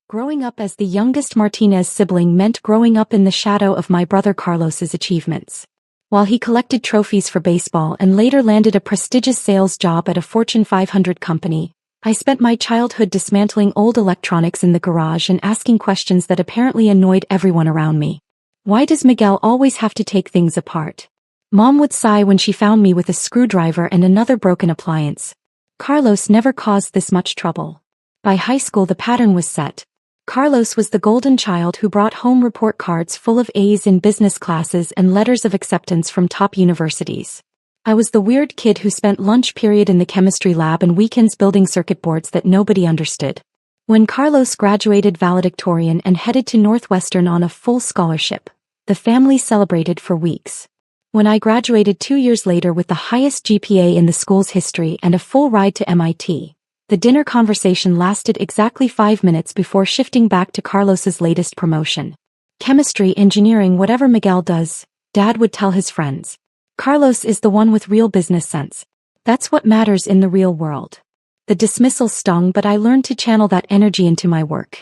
Growing up as the youngest Martinez sibling meant growing up in the shadow of my brother Carlos's achievements. While he collected trophies for baseball and later landed a prestigious sales job at a Fortune 500 company, I spent my childhood dismantling old electronics in the garage and asking questions that apparently annoyed everyone around me. Why does Miguel always have to take things apart? Mom would sigh when she found me with a screwdriver and another broken appliance. Carlos never caused this much trouble. By high school the pattern was set. Carlos was the golden child who brought home report cards full of A's in business classes and letters of acceptance from top universities. I was the weird kid who spent lunch period in the chemistry lab and weekends building circuit boards that nobody understood. When Carlos graduated valedictorian and headed to Northwestern on a full scholarship, the family celebrated for weeks. When I graduated 2 years later with the highest GPA in the school's history and a full ride to MIT, the dinner conversation lasted exactly 5 minutes before shifting back to Carlos's latest promotion. Chemistry, engineering, whatever Miguel does, Dad would tell his friends. Carlos is the one with real business sense. That's what matters in the real world. The dismissal stung, but I learned to channel that energy into my work.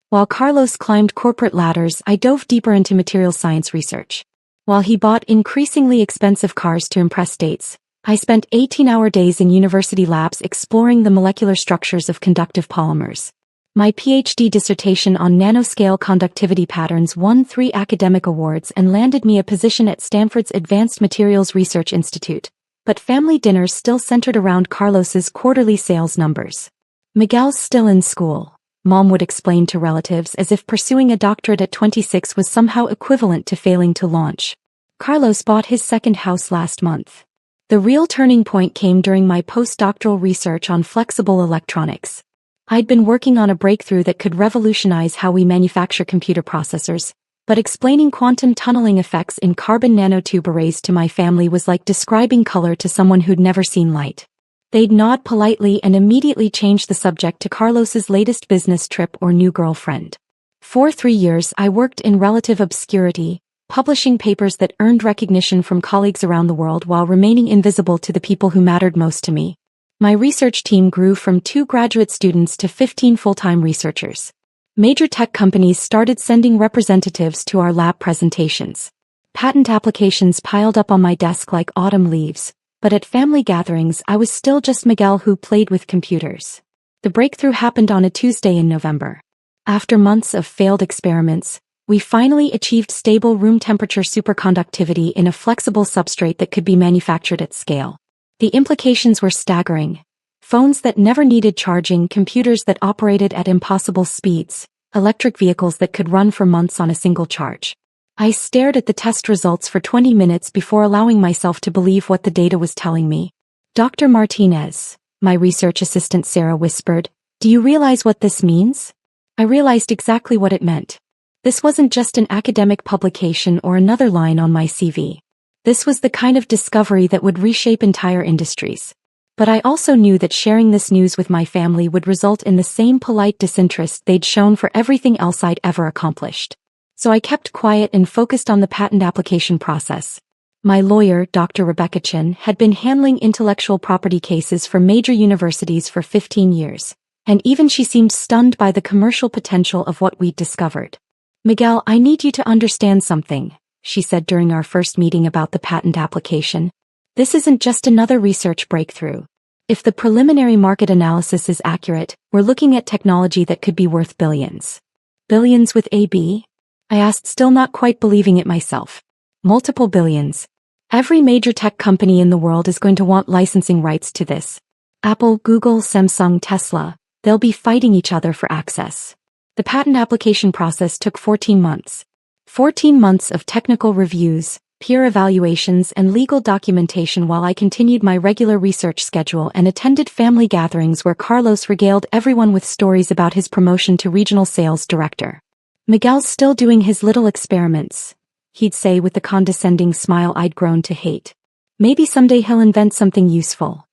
While Carlos climbed corporate ladders, I dove deeper into material science research. While he bought increasingly expensive cars to impress dates, I spent 18-hour days in university labs exploring the molecular structures of conductive polymers. My PhD dissertation on nanoscale conductivity patterns won 3 academic awards and landed me a position at Stanford's Advanced Materials Research Institute, but family dinners still centered around Carlos's quarterly sales numbers. Miguel's still in school, Mom would explain to relatives as if pursuing a doctorate at 26 was somehow equivalent to failing to launch. Carlos bought his second house last month. The real turning point came during my postdoctoral research on flexible electronics. I'd been working on a breakthrough that could revolutionize how we manufacture computer processors, but explaining quantum tunneling effects in carbon nanotube arrays to my family was like describing color to someone who'd never seen light. They'd nod politely and immediately change the subject to Carlos's latest business trip or new girlfriend. For 3 years I worked in relative obscurity, publishing papers that earned recognition from colleagues around the world while remaining invisible to the people who mattered most to me. My research team grew from 2 graduate students to 15 full-time researchers. Major tech companies started sending representatives to our lab presentations. Patent applications piled up on my desk like autumn leaves, but at family gatherings I was still just Miguel who played with computers. The breakthrough happened on a Tuesday in November. After months of failed experiments, we finally achieved stable room temperature superconductivity in a flexible substrate that could be manufactured at scale. The implications were staggering. Phones that never needed charging, computers that operated at impossible speeds, electric vehicles that could run for months on a single charge. I stared at the test results for 20 minutes before allowing myself to believe what the data was telling me. "Dr. Martinez," my research assistant Sarah whispered, "do you realize what this means?" I realized exactly what it meant. This wasn't just an academic publication or another line on my CV. This was the kind of discovery that would reshape entire industries. But I also knew that sharing this news with my family would result in the same polite disinterest they'd shown for everything else I'd ever accomplished. So I kept quiet and focused on the patent application process. My lawyer, Dr. Rebecca Chen, had been handling intellectual property cases for major universities for 15 years, and even she seemed stunned by the commercial potential of what we'd discovered. "Miguel, I need you to understand something," she said during our first meeting about the patent application. "This isn't just another research breakthrough. If the preliminary market analysis is accurate, we're looking at technology that could be worth billions." "Billions with a B?" I asked, still not quite believing it myself. "Multiple billions. Every major tech company in the world is going to want licensing rights to this. Apple, Google, Samsung, Tesla, they'll be fighting each other for access." The patent application process took 14 months. 14 months of technical reviews, peer evaluations, and legal documentation while I continued my regular research schedule and attended family gatherings where Carlos regaled everyone with stories about his promotion to regional sales director. "Miguel's still doing his little experiments," he'd say with the condescending smile I'd grown to hate. "Maybe someday he'll invent something useful."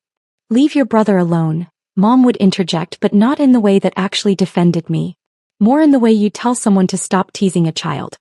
"Leave your brother alone," Mom would interject, but not in the way that actually defended me. More in the way you tell someone to stop teasing a child.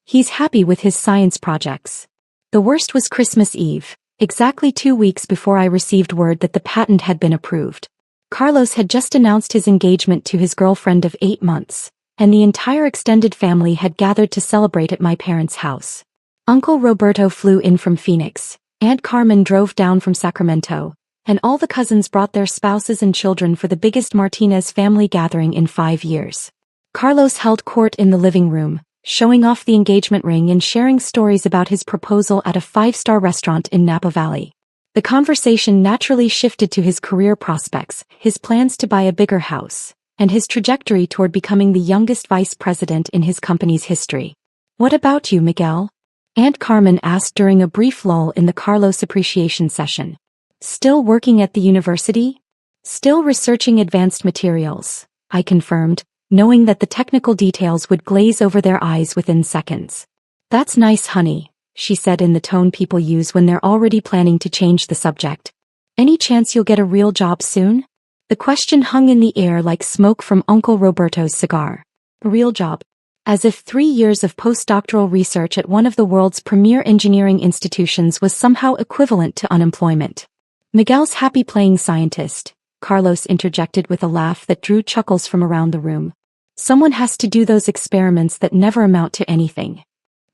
"He's happy with his science projects." The worst was Christmas Eve, exactly 2 weeks before I received word that the patent had been approved. Carlos had just announced his engagement to his girlfriend of 8 months, and the entire extended family had gathered to celebrate at my parents' house. Uncle Roberto flew in from Phoenix, Aunt Carmen drove down from Sacramento, and all the cousins brought their spouses and children for the biggest Martinez family gathering in 5 years. Carlos held court in the living room, showing off the engagement ring and sharing stories about his proposal at a 5-star restaurant in Napa Valley. The conversation naturally shifted to his career prospects, his plans to buy a bigger house, and his trajectory toward becoming the youngest vice president in his company's history. "What about you, Miguel?" Aunt Carmen asked during a brief lull in the Carlos appreciation session. "Still working at the university?" "Still researching advanced materials," I confirmed, knowing that the technical details would glaze over their eyes within seconds. "That's nice, honey," she said in the tone people use when they're already planning to change the subject. "Any chance you'll get a real job soon?" The question hung in the air like smoke from Uncle Roberto's cigar. A real job? As if 3 years of postdoctoral research at one of the world's premier engineering institutions was somehow equivalent to unemployment. "Miguel's happy playing scientist," Carlos interjected with a laugh that drew chuckles from around the room. "Someone has to do those experiments that never amount to anything."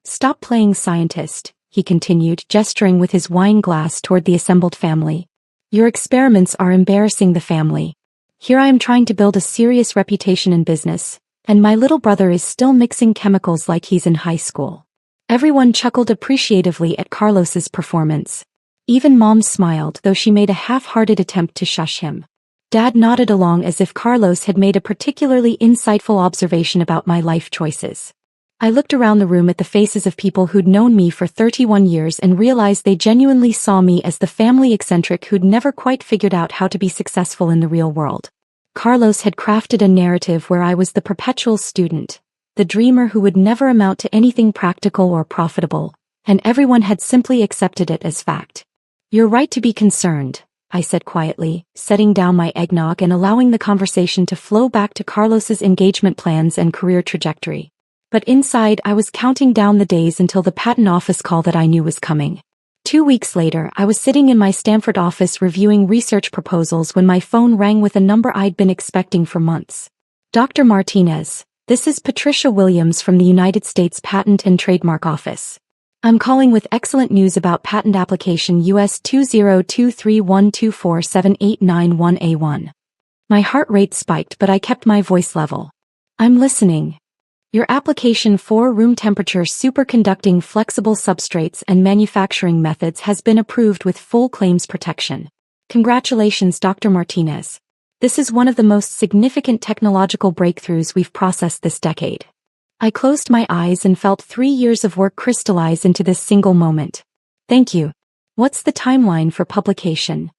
"Stop playing scientist," he continued, gesturing with his wine glass toward the assembled family. "Your experiments are embarrassing the family. Here I am trying to build a serious reputation in business, and my little brother is still mixing chemicals like he's in high school." Everyone chuckled appreciatively at Carlos's performance. Even Mom smiled, though she made a half-hearted attempt to shush him. Dad nodded along as if Carlos had made a particularly insightful observation about my life choices. I looked around the room at the faces of people who'd known me for 31 years and realized they genuinely saw me as the family eccentric who'd never quite figured out how to be successful in the real world. Carlos had crafted a narrative where I was the perpetual student, the dreamer who would never amount to anything practical or profitable, and everyone had simply accepted it as fact. "You're right to be concerned," I said quietly, setting down my eggnog and allowing the conversation to flow back to Carlos's engagement plans and career trajectory. But inside I was counting down the days until the patent office call that I knew was coming. 2 weeks later, I was sitting in my Stanford office reviewing research proposals when my phone rang with a number I'd been expecting for months. "Dr. Martinez, this is Patricia Williams from the United States Patent and Trademark Office. I'm calling with excellent news about patent application US 20231247891A1. My heart rate spiked, but I kept my voice level. "I'm listening. Your application for room temperature superconducting flexible substrates and manufacturing methods has been approved with full claims protection. Congratulations, Dr. Martinez. This is one of the most significant technological breakthroughs we've processed this decade." I closed my eyes and felt 3 years of work crystallize into this single moment. "Thank you. What's the timeline for publication?"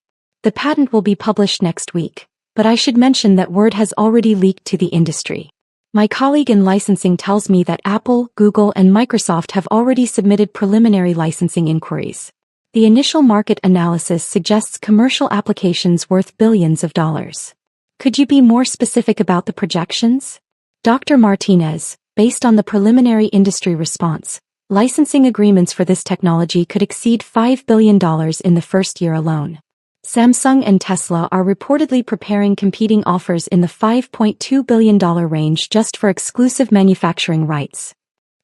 "The patent will be published next week, but I should mention that word has already leaked to the industry. My colleague in licensing tells me that Apple, Google, and Microsoft have already submitted preliminary licensing inquiries. The initial market analysis suggests commercial applications worth billions of dollars. Could you be more specific about the projections?" "Dr. Martinez, based on the preliminary industry response, licensing agreements for this technology could exceed $5 billion in the first year alone. Samsung and Tesla are reportedly preparing competing offers in the $5.2 billion range just for exclusive manufacturing rights."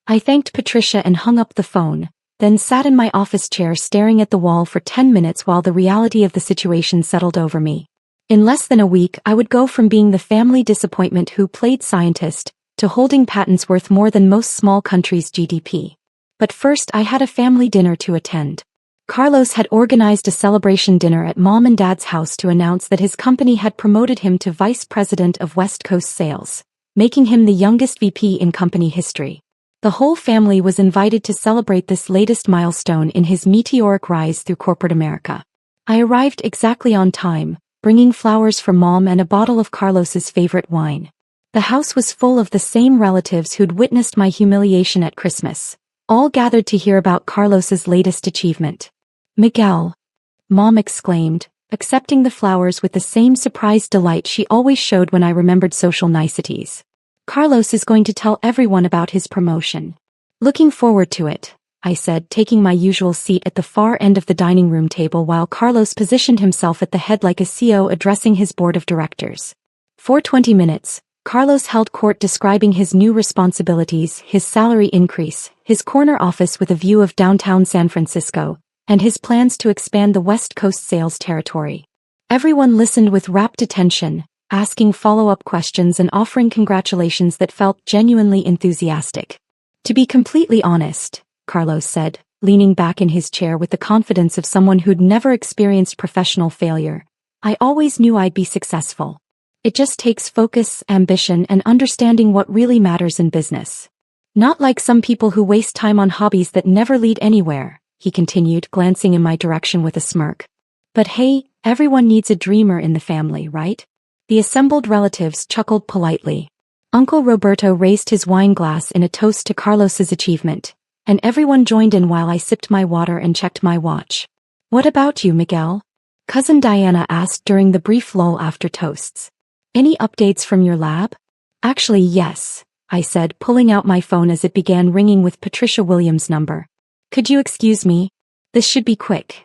I thanked Patricia and hung up the phone, then sat in my office chair staring at the wall for 10 minutes while the reality of the situation settled over me. In less than a week, I would go from being the family disappointment who played scientist to holding patents worth more than most small countries' GDP. But first I had a family dinner to attend. Carlos had organized a celebration dinner at Mom and Dad's house to announce that his company had promoted him to Vice President of West Coast Sales, making him the youngest VP in company history. The whole family was invited to celebrate this latest milestone in his meteoric rise through corporate America. I arrived exactly on time, bringing flowers for Mom and a bottle of Carlos's favorite wine. The house was full of the same relatives who'd witnessed my humiliation at Christmas, all gathered to hear about Carlos's latest achievement. "Miguel," Mom exclaimed, accepting the flowers with the same surprised delight she always showed when I remembered social niceties. "Carlos is going to tell everyone about his promotion." "Looking forward to it," I said, taking my usual seat at the far end of the dining room table while Carlos positioned himself at the head like a CEO addressing his board of directors. For 20 minutes, Carlos held court describing his new responsibilities, his salary increase, his corner office with a view of downtown San Francisco, and his plans to expand the West Coast sales territory. Everyone listened with rapt attention, asking follow-up questions and offering congratulations that felt genuinely enthusiastic. To be completely honest, Carlos said, leaning back in his chair with the confidence of someone who'd never experienced professional failure, I always knew I'd be successful. It just takes focus, ambition, and understanding what really matters in business. Not like some people who waste time on hobbies that never lead anywhere, he continued, glancing in my direction with a smirk. But hey, everyone needs a dreamer in the family, right? The assembled relatives chuckled politely. Uncle Roberto raised his wine glass in a toast to Carlos's achievement, and everyone joined in while I sipped my water and checked my watch. What about you, Miguel? Cousin Diana asked during the brief lull after toasts. Any updates from your lab? Actually, yes, I said, pulling out my phone as it began ringing with Patricia Williams' number. Could you excuse me? This should be quick.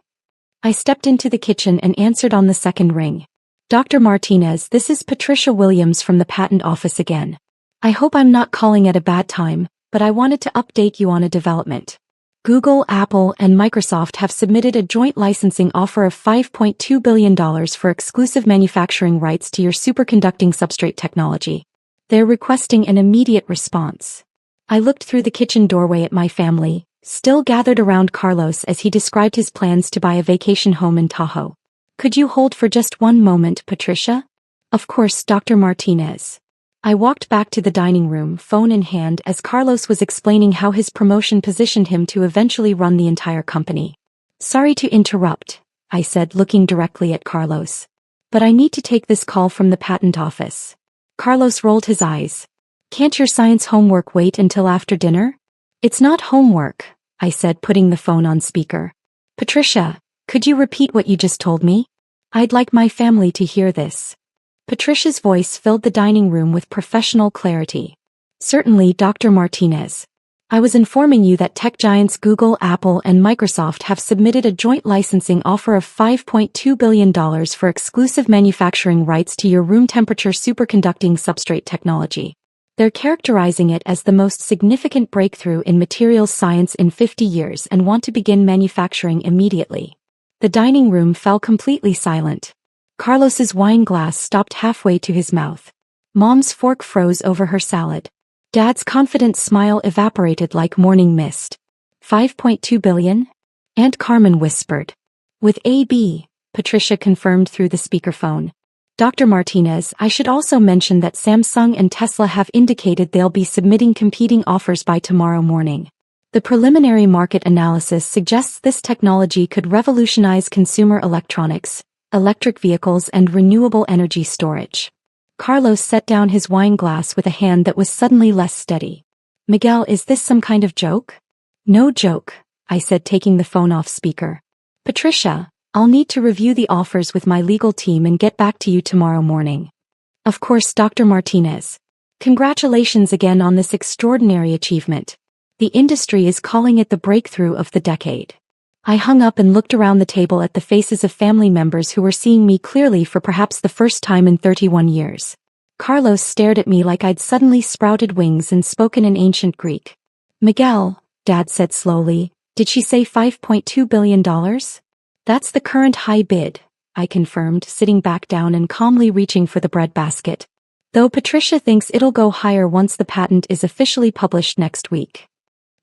I stepped into the kitchen and answered on the second ring. Dr. Martinez, this is Patricia Williams from the patent office again. I hope I'm not calling at a bad time, but I wanted to update you on a development. Google, Apple, and Microsoft have submitted a joint licensing offer of $5.2 billion for exclusive manufacturing rights to your superconducting substrate technology. They're requesting an immediate response. I looked through the kitchen doorway at my family, still gathered around Carlos as he described his plans to buy a vacation home in Tahoe. Could you hold for just one moment, Patricia? Of course, Dr. Martinez. I walked back to the dining room, phone in hand, as Carlos was explaining how his promotion positioned him to eventually run the entire company. Sorry to interrupt, I said, looking directly at Carlos. But I need to take this call from the patent office. Carlos rolled his eyes. Can't your science homework wait until after dinner? It's not homework, I said, putting the phone on speaker. Patricia, could you repeat what you just told me? I'd like my family to hear this. Patricia's voice filled the dining room with professional clarity. Certainly, Dr. Martinez. I was informing you that tech giants Google, Apple, and Microsoft have submitted a joint licensing offer of $5.2 billion for exclusive manufacturing rights to your room temperature superconducting substrate technology. They're characterizing it as the most significant breakthrough in materials science in 50 years and want to begin manufacturing immediately. The dining room fell completely silent. Carlos's wine glass stopped halfway to his mouth. Mom's fork froze over her salad. Dad's confident smile evaporated like morning mist. $5.2 billion? Aunt Carmen whispered. With AB, Patricia confirmed through the speakerphone. Dr. Martinez, I should also mention that Samsung and Tesla have indicated they'll be submitting competing offers by tomorrow morning. The preliminary market analysis suggests this technology could revolutionize consumer electronics, electric vehicles, and renewable energy storage. Carlos set down his wine glass with a hand that was suddenly less steady. Miguel, is this some kind of joke? No joke, I said, taking the phone off speaker. Patricia, I'll need to review the offers with my legal team and get back to you tomorrow morning. Of course, Dr. Martinez. Congratulations again on this extraordinary achievement. The industry is calling it the breakthrough of the decade. I hung up and looked around the table at the faces of family members who were seeing me clearly for perhaps the first time in 31 years. Carlos stared at me like I'd suddenly sprouted wings and spoken in ancient Greek. Miguel, Dad said slowly, did she say $5.2 billion? That's the current high bid, I confirmed, sitting back down and calmly reaching for the breadbasket. Though Patricia thinks it'll go higher once the patent is officially published next week.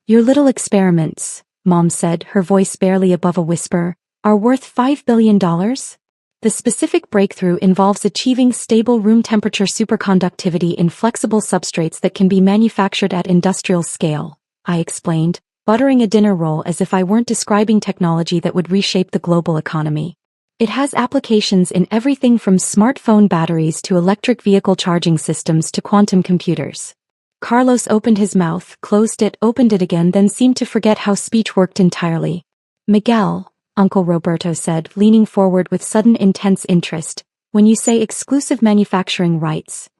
Your little experiments, Mom said, her voice barely above a whisper, are worth $5 billion? The specific breakthrough involves achieving stable room temperature superconductivity in flexible substrates that can be manufactured at industrial scale, I explained, buttering a dinner roll as if I weren't describing technology that would reshape the global economy. It has applications in everything from smartphone batteries to electric vehicle charging systems to quantum computers. Carlos opened his mouth, closed it, opened it again, then seemed to forget how speech worked entirely. Miguel, Uncle Roberto said, leaning forward with sudden intense interest, when you say exclusive manufacturing rights,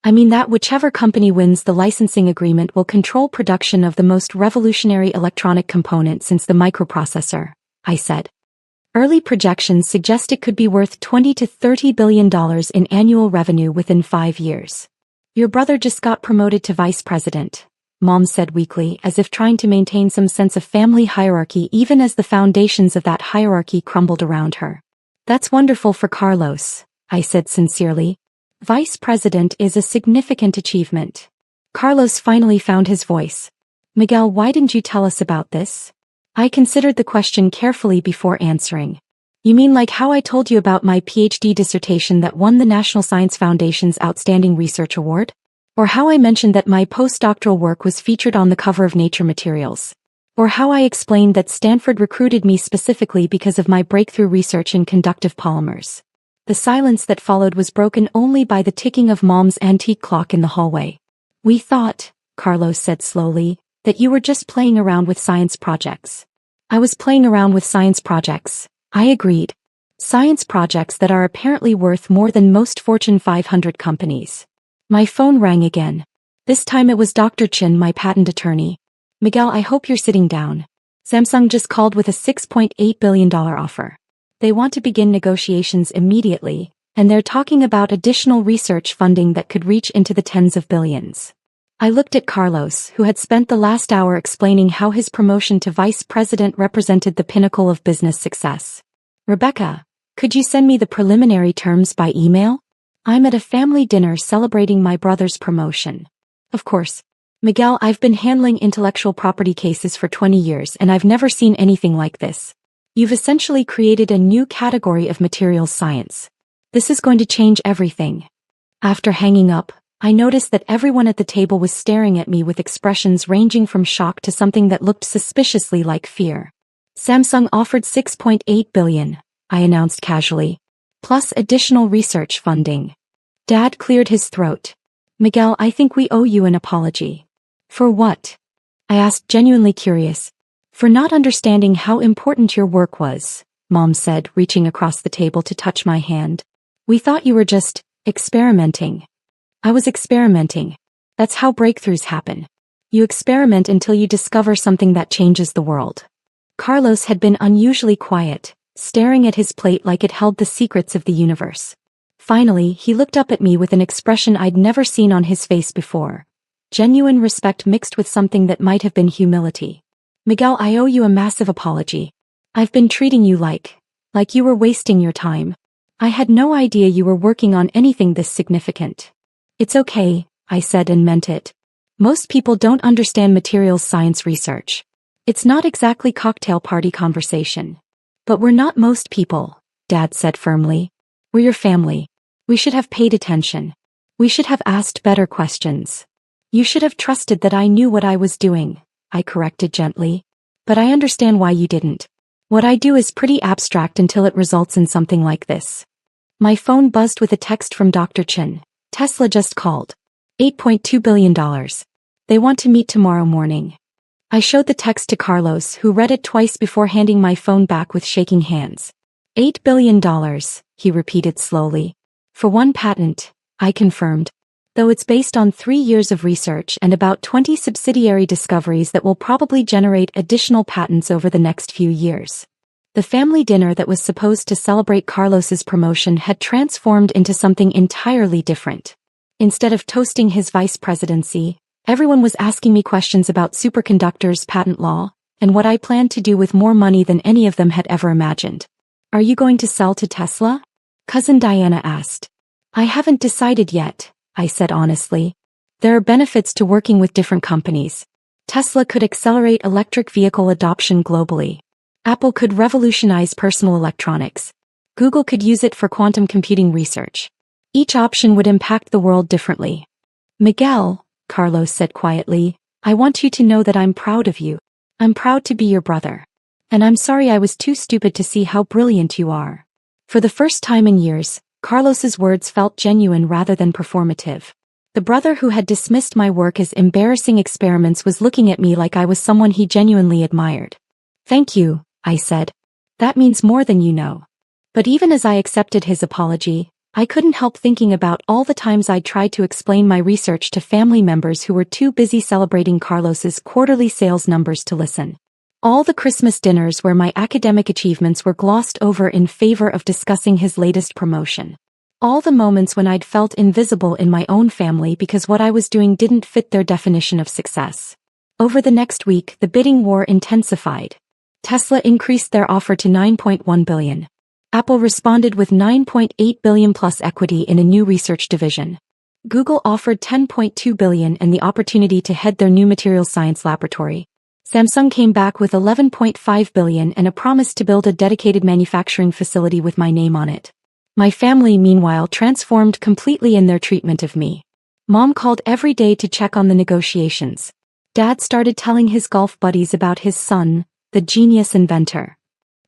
I mean that whichever company wins the licensing agreement will control production of the most revolutionary electronic component since the microprocessor, I said. Early projections suggest it could be worth $20 to $30 billion in annual revenue within 5 years. Your brother just got promoted to vice president, Mom said weakly, as if trying to maintain some sense of family hierarchy even as the foundations of that hierarchy crumbled around her. That's wonderful for Carlos, I said sincerely. Vice president is a significant achievement. Carlos finally found his voice. Miguel, why didn't you tell us about this? I considered the question carefully before answering. You mean like how I told you about my PhD dissertation that won the National Science Foundation's Outstanding Research Award? Or how I mentioned that my postdoctoral work was featured on the cover of Nature Materials? Or how I explained that Stanford recruited me specifically because of my breakthrough research in conductive polymers? The silence that followed was broken only by the ticking of Mom's antique clock in the hallway. We thought, Carlos said slowly, that you were just playing around with science projects. I was playing around with science projects, I agreed. Science projects that are apparently worth more than most Fortune 500 companies. My phone rang again. This time it was Dr. Chen, my patent attorney. Miguel, I hope you're sitting down. Samsung just called with a $6.8 billion offer. They want to begin negotiations immediately, and they're talking about additional research funding that could reach into the tens of billions. I looked at Carlos, who had spent the last hour explaining how his promotion to vice president represented the pinnacle of business success. Rebecca, could you send me the preliminary terms by email? I'm at a family dinner celebrating my brother's promotion. Of course. Miguel, I've been handling intellectual property cases for 20 years and I've never seen anything like this. You've essentially created a new category of materials science. This is going to change everything. After hanging up, I noticed that everyone at the table was staring at me with expressions ranging from shock to something that looked suspiciously like fear. Samsung offered $6.8 billion, I announced casually. Plus additional research funding. Dad cleared his throat. Miguel, I think we owe you an apology. For what? I asked, genuinely curious. For not understanding how important your work was, Mom said, reaching across the table to touch my hand. We thought you were just experimenting. I was experimenting. That's how breakthroughs happen. You experiment until you discover something that changes the world. Carlos had been unusually quiet, staring at his plate like it held the secrets of the universe. Finally, he looked up at me with an expression I'd never seen on his face before. Genuine respect mixed with something that might have been humility. Miguel, I owe you a massive apology. I've been treating you like you were wasting your time. I had no idea you were working on anything this significant. It's okay, I said and meant it. Most people don't understand materials science research. It's not exactly cocktail party conversation. But we're not most people, Dad said firmly. We're your family. We should have paid attention. We should have asked better questions. You should have trusted that I knew what I was doing, I corrected gently. But I understand why you didn't. What I do is pretty abstract until it results in something like this. My phone buzzed with a text from Dr. Chen. Tesla just called. $8.2 billion. They want to meet tomorrow morning. I showed the text to Carlos, who read it twice before handing my phone back with shaking hands. $8 billion, he repeated slowly. For one patent, I confirmed. Though it's based on 3 years of research and about 20 subsidiary discoveries that will probably generate additional patents over the next few years. The family dinner that was supposed to celebrate Carlos's promotion had transformed into something entirely different. Instead of toasting his vice presidency, everyone was asking me questions about superconductors, patent law, and what I planned to do with more money than any of them had ever imagined. Are you going to sell to Tesla? Cousin Diana asked. I haven't decided yet, I said honestly. There are benefits to working with different companies. Tesla could accelerate electric vehicle adoption globally. Apple could revolutionize personal electronics. Google could use it for quantum computing research. Each option would impact the world differently. Miguel, Carlos said quietly, I want you to know that I'm proud of you. I'm proud to be your brother. And I'm sorry I was too stupid to see how brilliant you are. For the first time in years, Carlos's words felt genuine rather than performative. The brother who had dismissed my work as embarrassing experiments was looking at me like I was someone he genuinely admired. Thank you, I said. That means more than you know. But even as I accepted his apology, I couldn't help thinking about all the times I'd tried to explain my research to family members who were too busy celebrating Carlos's quarterly sales numbers to listen. All the Christmas dinners where my academic achievements were glossed over in favor of discussing his latest promotion. All the moments when I'd felt invisible in my own family because what I was doing didn't fit their definition of success. Over the next week, the bidding war intensified. Tesla increased their offer to $9.1 billion. Apple responded with $9.8 billion plus equity in a new research division. Google offered $10.2 billion and the opportunity to head their new materials science laboratory. Samsung came back with $11.5 billion and a promise to build a dedicated manufacturing facility with my name on it. My family, meanwhile, transformed completely in their treatment of me. Mom called every day to check on the negotiations. Dad started telling his golf buddies about his son, the genius inventor.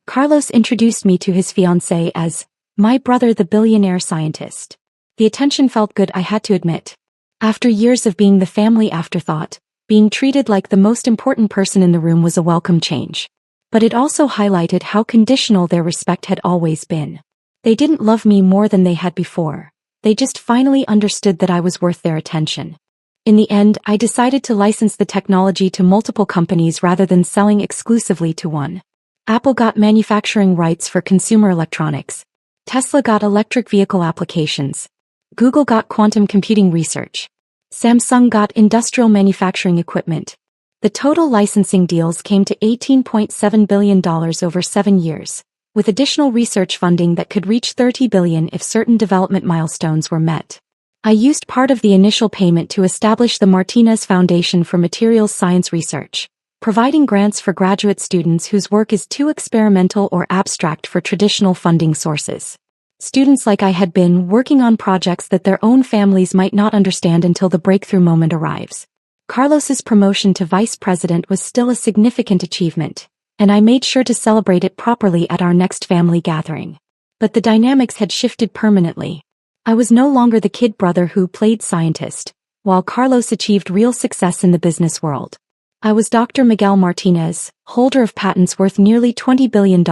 Carlos introduced me to his fiancée as my brother, the billionaire scientist. The attention felt good, I had to admit. After years of being the family afterthought, being treated like the most important person in the room was a welcome change. But it also highlighted how conditional their respect had always been. They didn't love me more than they had before. They just finally understood that I was worth their attention. In the end, I decided to license the technology to multiple companies rather than selling exclusively to one. Apple got manufacturing rights for consumer electronics. Tesla got electric vehicle applications. Google got quantum computing research. Samsung got industrial manufacturing equipment. The total licensing deals came to $18.7 billion over 7 years, with additional research funding that could reach $30 billion if certain development milestones were met. I used part of the initial payment to establish the Martinez Foundation for Materials Science Research, providing grants for graduate students whose work is too experimental or abstract for traditional funding sources. Students like I had been working on projects that their own families might not understand until the breakthrough moment arrives. Carlos's promotion to vice president was still a significant achievement, and I made sure to celebrate it properly at our next family gathering. But the dynamics had shifted permanently. I was no longer the kid brother who played scientist, while Carlos achieved real success in the business world. I was Dr. Miguel Martinez, holder of patents worth nearly $20 billion.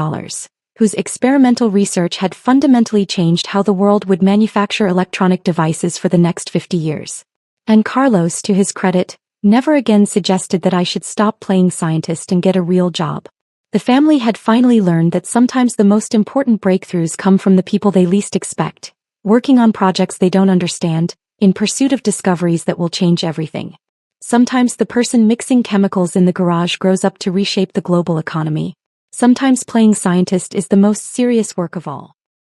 Whose experimental research had fundamentally changed how the world would manufacture electronic devices for the next 50 years. And Carlos, to his credit, never again suggested that I should stop playing scientist and get a real job. The family had finally learned that sometimes the most important breakthroughs come from the people they least expect, working on projects they don't understand, in pursuit of discoveries that will change everything. Sometimes the person mixing chemicals in the garage grows up to reshape the global economy. Sometimes playing scientist is the most serious work of all.